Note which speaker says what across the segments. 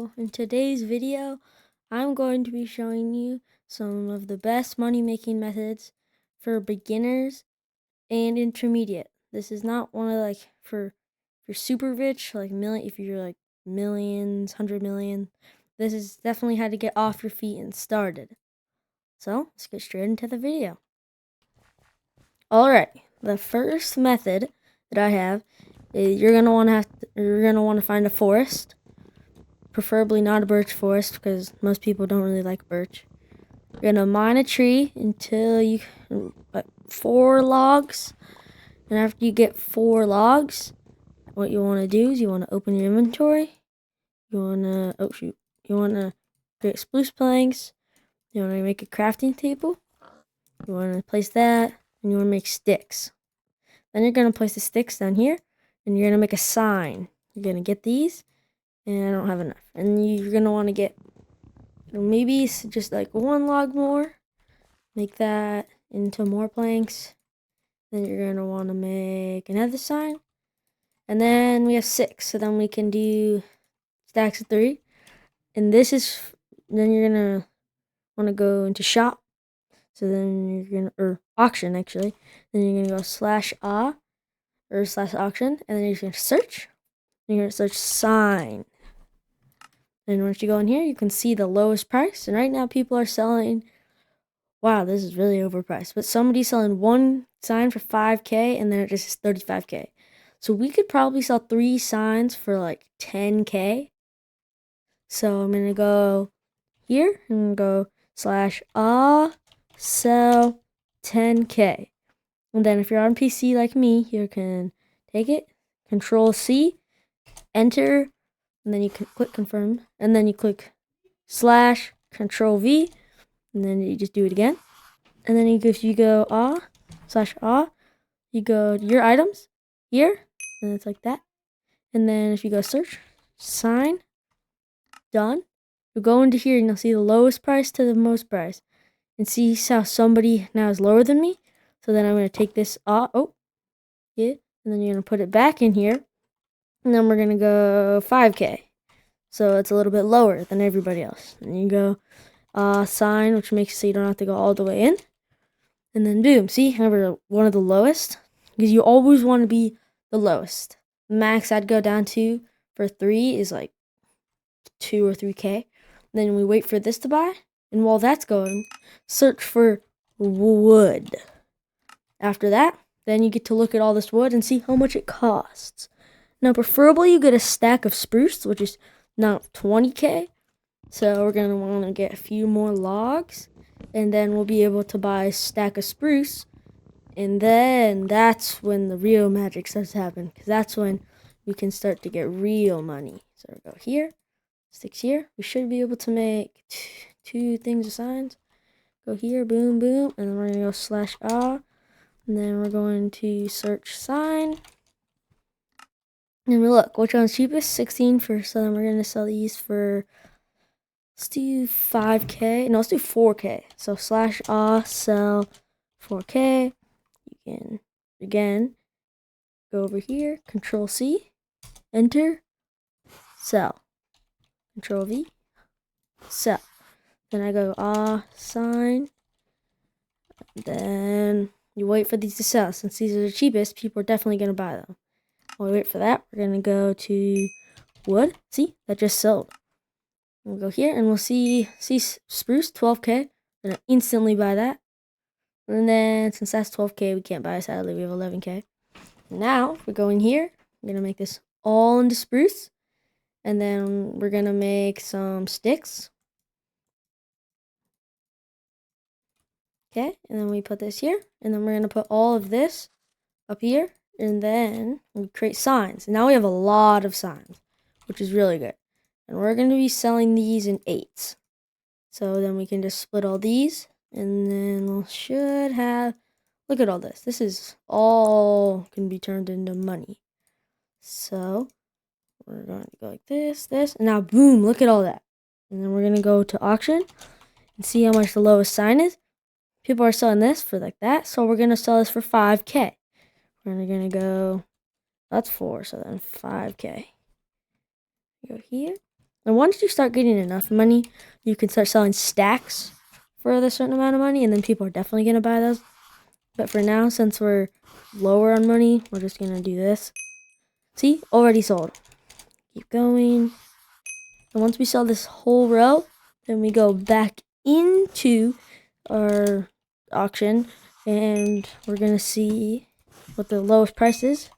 Speaker 1: So in today's video, I'm going to be showing you some of the best money making methods for beginners and intermediate. This is not one of for if you're super rich, if you're like millions, 100 million. This is definitely how to get off your feet and started. So let's get straight into the video. Alright, the first method that I have is you're gonna want to find a forest. Preferably not a birch forest because most people don't really like birch. You're gonna mine a tree until you get 4 logs, and after you get 4 logs, what you want to do is you want to open your inventory. You want to create spruce planks. You want to make a crafting table. You want to place that, and you want to make sticks. Then you're gonna place the sticks down here, and you're gonna make a sign. You're gonna get these, and I don't have enough. And you're gonna want to get maybe just like 1 log more. Make that into more planks. Then you're gonna want to make another sign, and then we have 6. So then we can do stacks of 3. And then you're gonna want to go into shop. So then or auction actually. Then you're gonna go /a or /auction, and then you're gonna search. And you're gonna search sign. And once you go in here, you can see the lowest price. And right now, people are selling. Wow, this is really overpriced. But somebody's selling 1 sign for 5K, and then it just is 35K. So we could probably sell 3 signs for like 10K. So I'm gonna go here and go /a sell 10K. And then if you're on PC like me, you can take it, Control-C, enter, and then you can click confirm, and then you click /Control-V, and then you just do it again. And then if you go /a, you go to your items here, and it's like that. And then if you go search, sign, done, you go into here and you'll see the lowest price to the most price. And see how somebody now is lower than me. So then I'm going to take this off. Oh, yeah. And then you're going to put it back in here. And then we're going to go 5K. So it's a little bit lower than everybody else. And you go sign, which makes it so you don't have to go all the way in. And then boom, see, we're one of the lowest. Because you always want to be the lowest. Max I'd go down to for 3 is like 2 or 3K. Then we wait for this to buy. And while that's going, search for wood. After that, then you get to look at all this wood and see how much it costs. Now, preferably you get a stack of spruce, which is now 20K. So we're going to want to get a few more logs. And then we'll be able to buy a stack of spruce. And then that's when the real magic starts to happen. Because that's when we can start to get real money. So we go here, sticks here. We should be able to make 2 things of signs. Go here, boom, boom. And then we're going to go /a. And then we're going to search sign. And we look, which one's cheapest? 16 for, so then we're going to sell these for, let's do 5K. No, let's do 4K. So /a sell 4K. You can, again, go over here, Control-C, enter, sell. Control-V, sell. Then I go sign. Then you wait for these to sell. Since these are the cheapest, people are definitely going to buy them. While we wait for that, we're going to go to wood. See, that just sold. We'll go here and we'll see spruce, 12K. We're going to instantly buy that. And then since that's 12K, we can't buy it, sadly. We have 11K. Now, we're going here. We're going to make this all into spruce. And then we're going to make some sticks. Okay, and then we put this here. And then we're going to put all of this up here. And then we create signs. And now we have a lot of signs, which is really good. And we're going to be selling these in 8s. So then we can just split all these. And then we should have, look at all this. This is all can be turned into money. So we're going to go like this, this. And now boom, look at all that. And then we're going to go to auction and see how much the lowest sign is. People are selling this for like that. So we're going to sell this for 5K. We're going to go, that's 4, so then 5K. Go here, And once you start getting enough money, you can start selling stacks for a certain amount of money, and then people are definitely going to buy those. But for now, since we're lower on money, we're just going to do this. See? Already sold. Keep going. And once we sell this whole row, then we go back into our auction, and we're going to see what the lowest price is.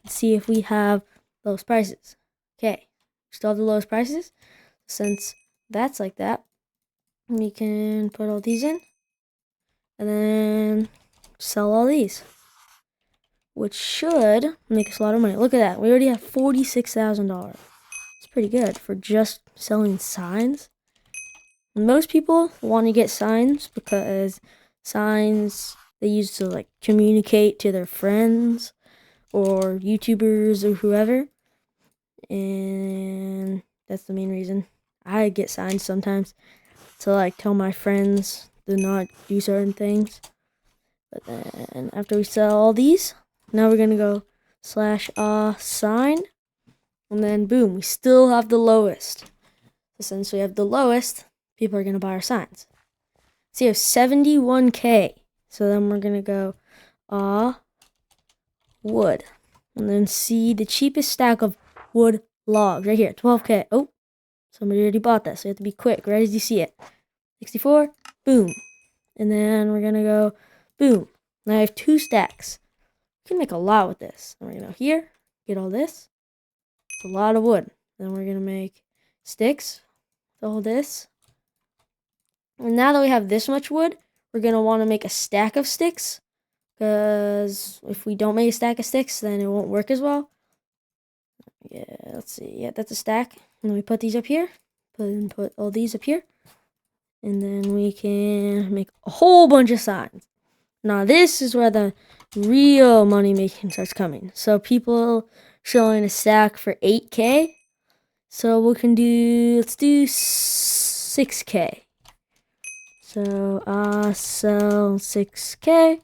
Speaker 1: See if we have lowest prices. Okay, still have the lowest prices. Since that's like that, we can put all these in and then sell all these, which should make us a lot of money. Look at that. We already have $46,000. It's pretty good for just selling signs. Most people want to get signs because signs they use to like communicate to their friends or YouTubers or whoever. And that's the main reason. I get signs sometimes to like tell my friends to not do certain things. But then after we sell all these, now we're gonna go /sign, and then boom, we still have the lowest. So since we have the lowest, people are gonna buy our signs. So you have 71K. So then we're gonna go wood, and then see the cheapest stack of wood logs right here, 12K. Oh, somebody already bought that, so you have to be quick right as you see it. 64, boom. And then we're gonna go boom. Now I have 2 stacks. We can make a lot with this. And we're gonna go here, get all this. It's a lot of wood. Then we're gonna make sticks with all this. And now that we have this much wood, we're gonna want to make a stack of sticks, because if we don't make a stack of sticks, then it won't work as well. Yeah, let's see. Yeah, that's a stack. And then we put these up here. Put all these up here. And then we can make a whole bunch of signs. Now this is where the real money making starts coming. So people selling a stack for 8K. So we can do, let's do 6K. So sell 6K.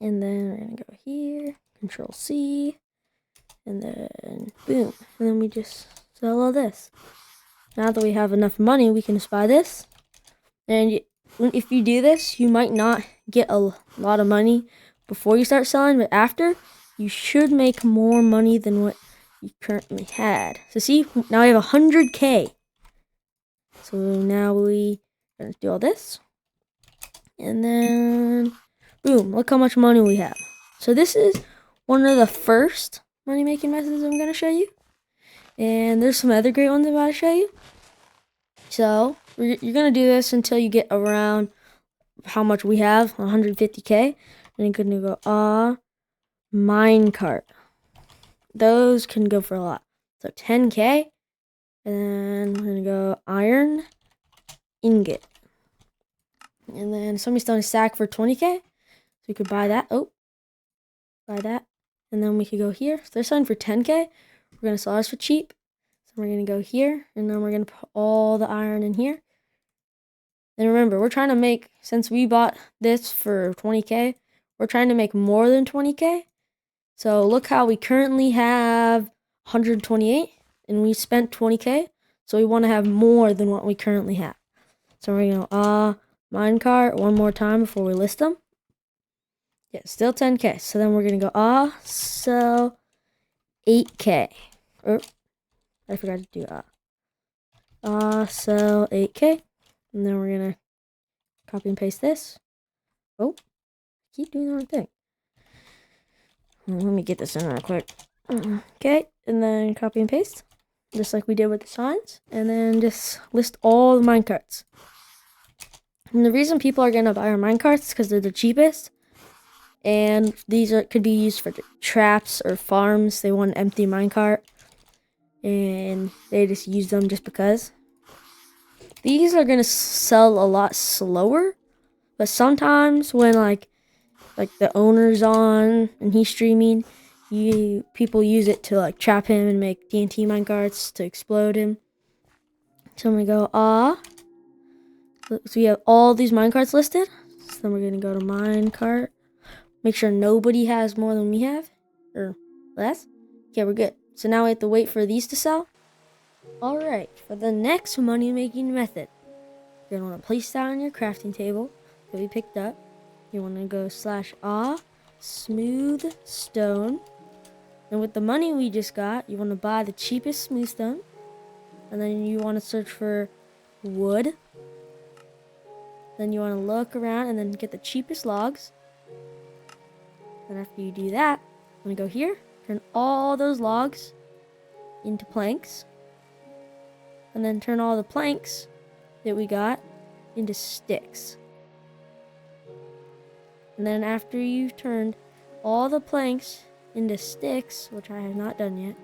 Speaker 1: And then we're gonna go here, Control C, and then boom. And then we just sell all this. Now that we have enough money, we can just buy this. And if you do this, you might not get a lot of money before you start selling, but after, you should make more money than what you currently had. So see, now we have 100K. So now we are gonna do all this. And then, boom, look how much money we have. So this is one of the first money-making methods I'm gonna show you. And there's some other great ones I'm about to show you. So you're gonna do this until you get around how much we have, 150K. And you're gonna go minecart. Those can go for a lot. So 10K, and then we're gonna go iron ingot. And then somebody's selling a stack for 20K. So you could buy that. Oh, buy that. And then we could go here. So they're selling for 10K. We're gonna sell ours for cheap. So we're gonna go here, and then we're gonna put all the iron in here. And remember, we're trying to make, since we bought this for 20K, we're trying to make more than 20K. So look how we currently have 128, and we spent 20K. So we want to have more than what we currently have. So we're going to go minecart one more time before we list them. Yeah, still 10K. So then we're going to go sell 8K. I forgot to do sell 8K. And then we're going to copy and paste this. Oh, keep doing the wrong thing. Let me get this in real quick. Okay, and then copy and paste, just like we did with the signs. And then just list all the minecarts. And the reason people are going to buy our minecarts is because they're the cheapest. And these could be used for traps or farms. They want an empty minecart, and they just use them just because. These are going to sell a lot slower, but sometimes when like the owner's on and he's streaming, people use it to like trap him and make TNT minecarts to explode him. So I'm gonna go so we have all these minecarts listed. So then we're gonna go to minecart. Make sure nobody has more than we have, or less. Okay, we're good. So now we have to wait for these to sell. Alright, for the next money making method, you're going to want to place that on your crafting table that we picked up. You want to go /smooth stone. And with the money we just got, you want to buy the cheapest smooth stone. And then you want to search for wood. Then you want to look around and then get the cheapest logs. Then after you do that, I'm going to go here, turn all those logs into planks. And then turn all the planks that we got into sticks. And then after you've turned all the planks into sticks, which I have not done yet,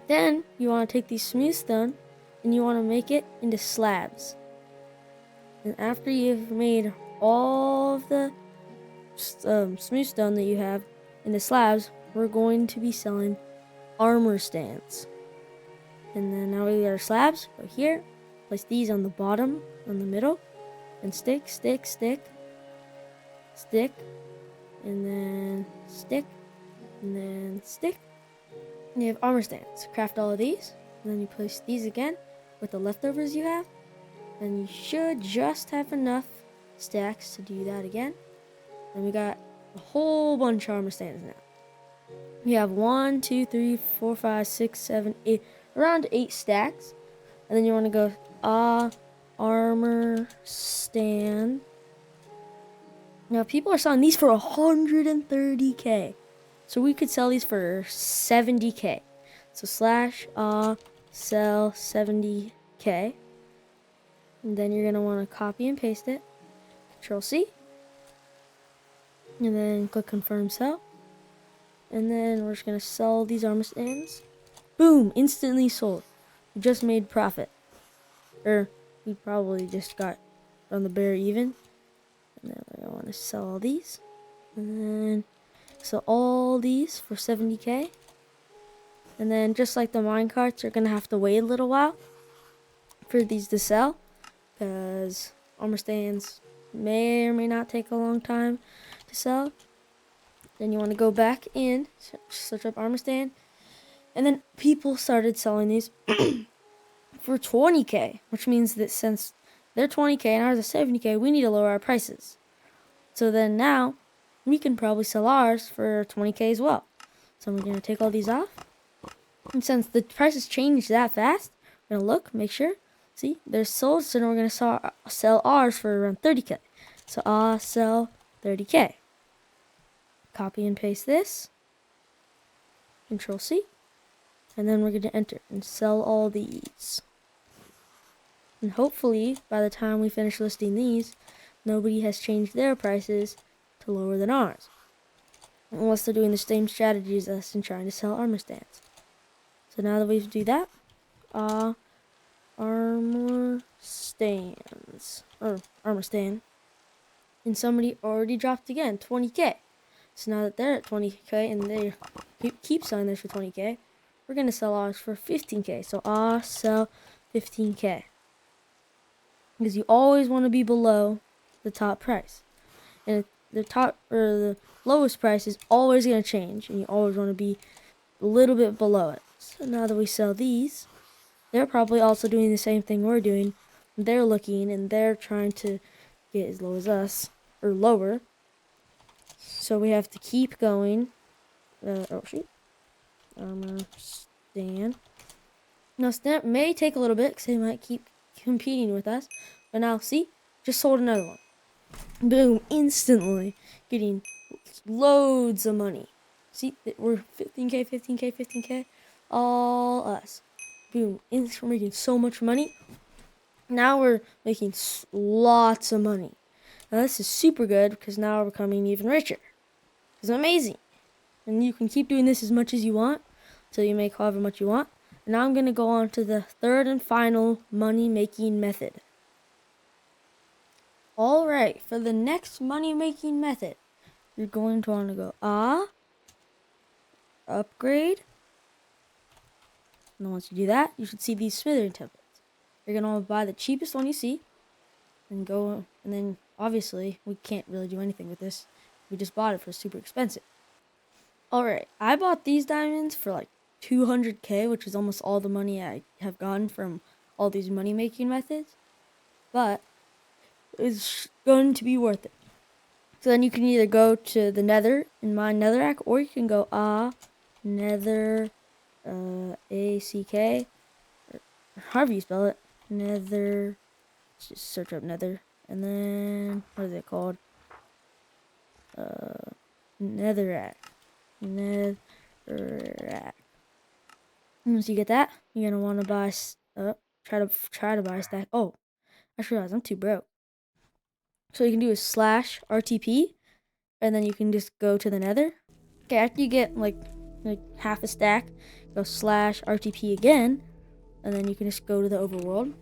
Speaker 1: then you want to take these smooth stone and you want to make it into slabs. And after you've made all of the smooth stone that you have into slabs, we're going to be selling armor stands. And then now we got our slabs. Go here, place these on the bottom, on the middle, and stick, stick, stick, stick, and then stick, and then stick. And you have armor stands. Craft all of these, and then you place these again with the leftovers you have, and you should just have enough stacks to do that again. And we got a whole bunch of armor stands now. We have 1, 2, 3, 4, 5, 6, 7, 8, around 8 stacks. And then you want to go armor stand. Now people are selling these for 130k. So we could sell these for 70k. So /sell 70k. And then you're going to want to copy and paste it. Control C. And then click confirm sell. And then we're just going to sell these armor stands. Boom! Instantly sold. We just made profit. Or we probably just got on the bare even. And then we're going to want to sell all these. And then sell all these for 70k. And then just like the minecarts, you're going to have to wait a little while for these to sell. Because armor stands may or may not take a long time to sell. Then you want to go back in, search up armor stand. And then people started selling these for 20k, which means that since they're 20k and ours are 70k, we need to lower our prices. So then now we can probably sell ours for 20k as well. So we're going to take all these off. And since the prices changed that fast, we're going to look, make sure. See, they're sold, so now we're going to sell ours for around 30k. So sell 30k. Copy and paste this. Control C. And then we're going to enter and sell all these. And hopefully, by the time we finish listing these, nobody has changed their prices to lower than ours. Unless they're doing the same strategies as us and trying to sell armor stands. So now that we've do that, armor stands, or armor stand. And somebody already dropped again, 20k. So now that they're at 20k and they keep selling theirs for 20k, we're going to sell ours for 15k. So sell 15k. Because you always want to be below the top price. And the top or the lowest price is always going to change. And you always want to be a little bit below it. So now that we sell these, they're probably also doing the same thing we're doing. They're looking and they're trying to get as low as us, or lower. So we have to keep going. Oh shoot. Armor stand. Now that may take a little bit because they might keep competing with us. But now see, just sold another one. Boom, instantly getting loads of money. See, we're 15k, 15k, 15k. All us. Boom, we're making so much money. Now we're making lots of money. Now this is super good because now we're becoming even richer. It's amazing. And you can keep doing this as much as you want until you make however much you want. And now I'm going to go on to the third and final money-making method. Alright, for the next money-making method, you're going to want to go upgrade. And then once you do that, you should see these smithing templates. You're going to want to buy the cheapest one you see. And go, and then obviously we can't really do anything with this. We just bought it for super expensive. Alright, I bought these diamonds for like 200k, which is almost all the money I have gotten from all these money making methods, but it's going to be worth it. So then you can either go to the nether and mine netherrack, or you can go nether ACK, or however you spell it, nether. Let's just search up nether, and then what is it called? Netherrack. Netherrack. Once you get that, you're gonna want to buy. Try to buy a stack. Oh, I just realized I'm too broke. So you can do is /RTP, and then you can just go to the nether. Okay, after you get like half a stack, go /RTP again, and then you can just go to the overworld.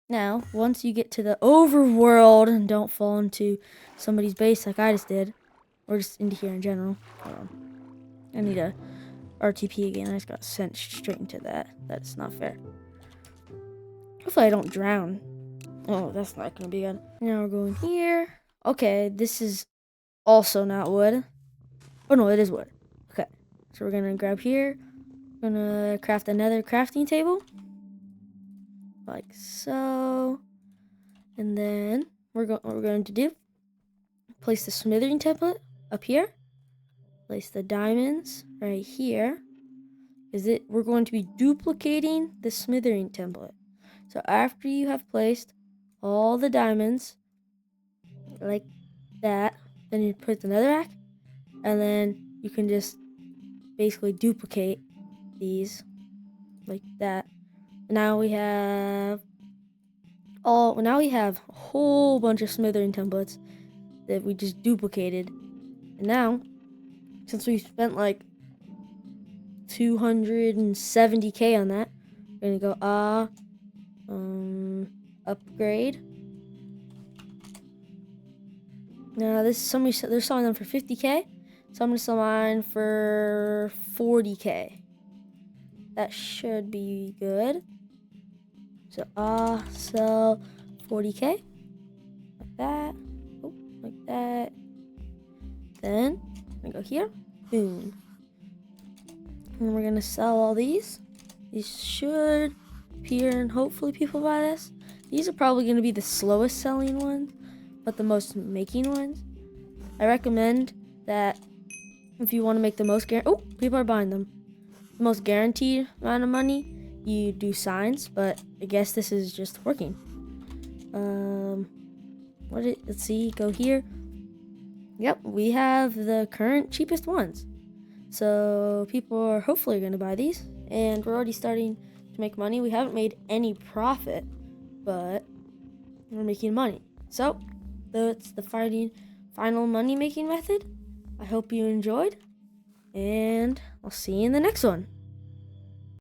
Speaker 1: Now, once you get to the overworld, and don't fall into somebody's base like I just did, or just into here in general. Hold on. I need a RTP again. I just got sent straight into that. That's not fair. Hopefully I don't drown. Oh, that's not gonna be good. Now we're going here. Okay, this is also not wood. Oh no, it is wood. Okay, so we're gonna grab here. We're gonna craft another crafting table. Like so. And then what we're going to do, place the smithering template up here. Place the diamonds right here. We're going to be duplicating the smithering template. So after you have placed all the diamonds like that, then you put the netherrack, and then you can just basically duplicate these like that. Now we have a whole bunch of smithering templates that we just duplicated. And now, since we spent like 270k on that, we're gonna go upgrade. Now they're selling them for 50k, so I'm gonna sell mine for 40k. That should be good. So sell 40k like that. Oh, like that. Then I'm gonna go here. Boom. And we're gonna sell all these. These should appear, and hopefully people buy this. These are probably gonna be the slowest selling ones, but the most making ones. I recommend that if you want to make the most people are buying them. The most guaranteed amount of money, you do signs, but I guess this is just working. Let's see, go here. Yep, we have the current cheapest ones. So people are hopefully going to buy these, and we're already starting to make money. We haven't made any profit, but we're making money. So that's the final money making method. I hope you enjoyed, and I'll see you in the next one.